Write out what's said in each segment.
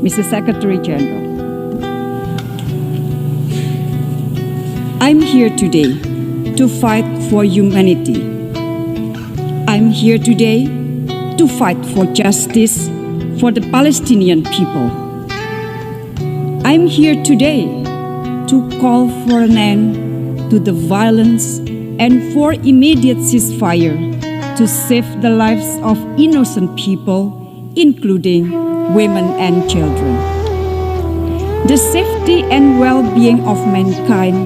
Mr. Secretary General. I'm here today to fight for humanity. I'm here today to fight for justice for the Palestinian people. I'm here today to call for an end to the violence and for immediate ceasefire to save the lives of innocent people, including women and children. The safety and well-being of mankind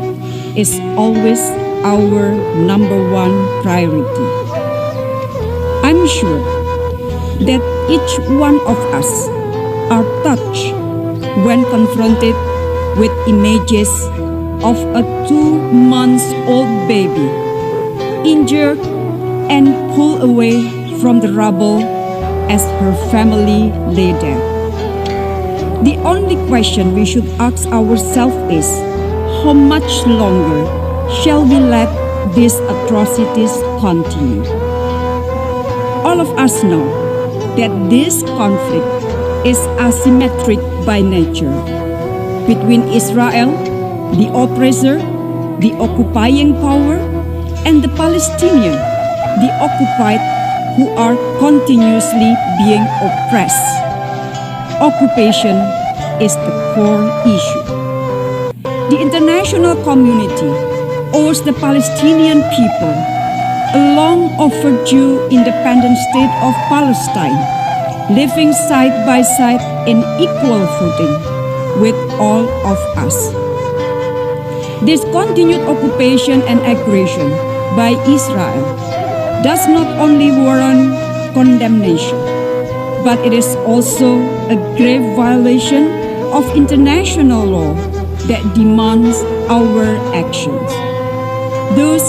is always our number one priority. I'm sure that each one of us are touched when confronted with images of a 2-month-old baby injured and pulled away from the rubble as her family lay dead. The only question we should ask ourselves is, how much longer shall we let these atrocities continue? All of us know that this conflict is asymmetric by nature between Israel, the oppressor, the occupying power, and the Palestinian, the occupied, who are continuously being oppressed. Occupation is the core issue. The international community owes the Palestinian people a long overdue independent state of Palestine, living side by side in equal footing with all of us. This continued occupation and aggression by Israel does not only warrant condemnation, but it is also a grave violation of international law that demands our actions. Thus,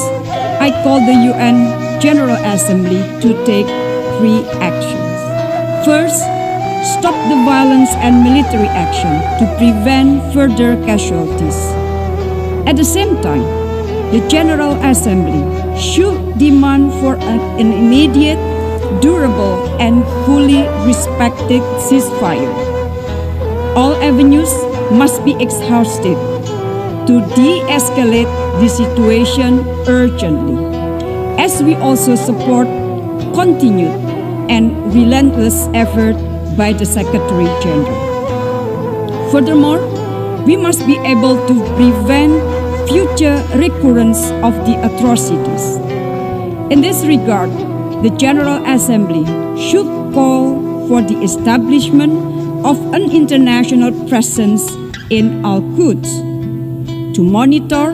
I call the UN General Assembly to take 3 actions. First, stop the violence and military action to prevent further casualties. At the same time, the General Assembly should demand for an immediate, durable, and fully respected ceasefire. All avenues must be exhausted to de-escalate the situation urgently, as we also support continued and relentless effort by the Secretary General. Furthermore, we must be able to prevent future recurrence of the atrocities. In this regard, the General Assembly should call for the establishment of an international presence in Al-Quds to monitor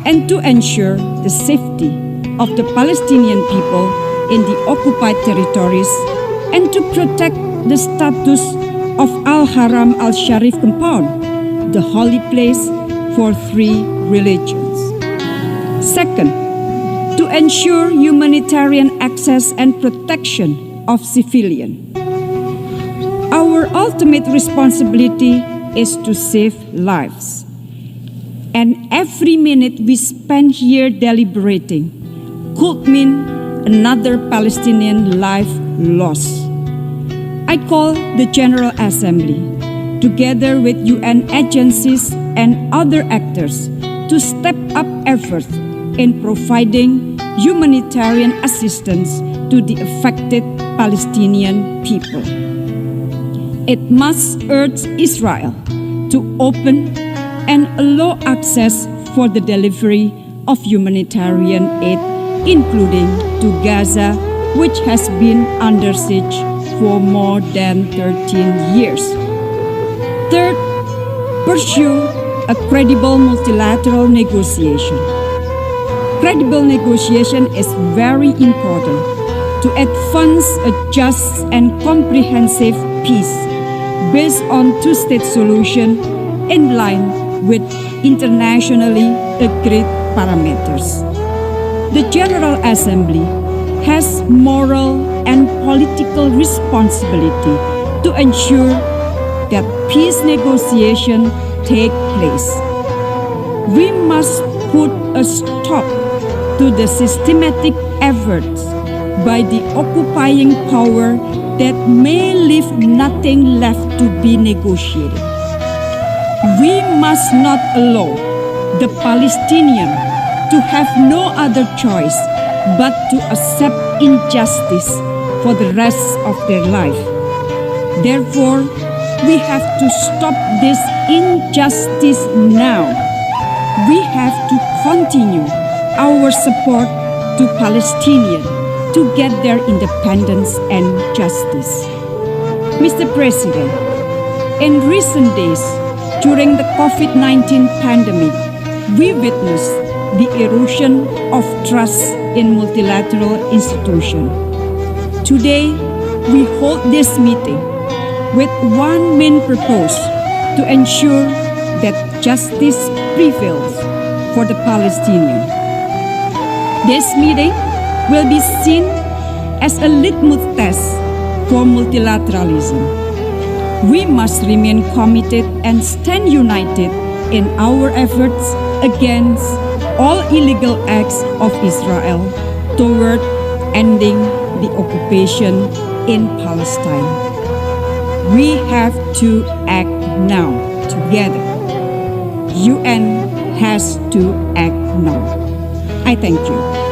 and to ensure the safety of the Palestinian people in the occupied territories and to protect the status of Al-Haram Al-Sharif compound, the holy place for 3 religions. Second, to ensure humanitarian access and protection of civilians. Our ultimate responsibility is to save lives. And every minute we spend here deliberating could mean another Palestinian life lost. I call the General Assembly, together with UN agencies and other actors, to step up efforts in providing humanitarian assistance to the affected Palestinian people. It must urge Israel to open and allow access for the delivery of humanitarian aid, including to Gaza, which has been under siege for more than 13 years. Third, pursue a credible multilateral negotiation. Credible negotiation is very important to advance a just and comprehensive peace based on 2-state solution in line with internationally agreed parameters. The General Assembly has moral and political responsibility to ensure that peace negotiations take place. We must put a stop to the systematic efforts by the occupying power that may leave nothing left to be negotiated. We must not allow the Palestinians to have no other choice but to accept injustice for the rest of their life. Therefore, we have to stop this injustice now. We have to continue our support to Palestinians to get their independence and justice. Mr. President, in recent days, during the COVID-19 pandemic, we witnessed the erosion of trust in multilateral institutions. Today, we hold this meeting with one main purpose: to ensure that justice prevails for the Palestinians. This meeting will be seen as a litmus test for multilateralism. We must remain committed and stand united in our efforts against all illegal acts of Israel toward ending the occupation in Palestine. We have to act now together. UN has to act now. I thank you.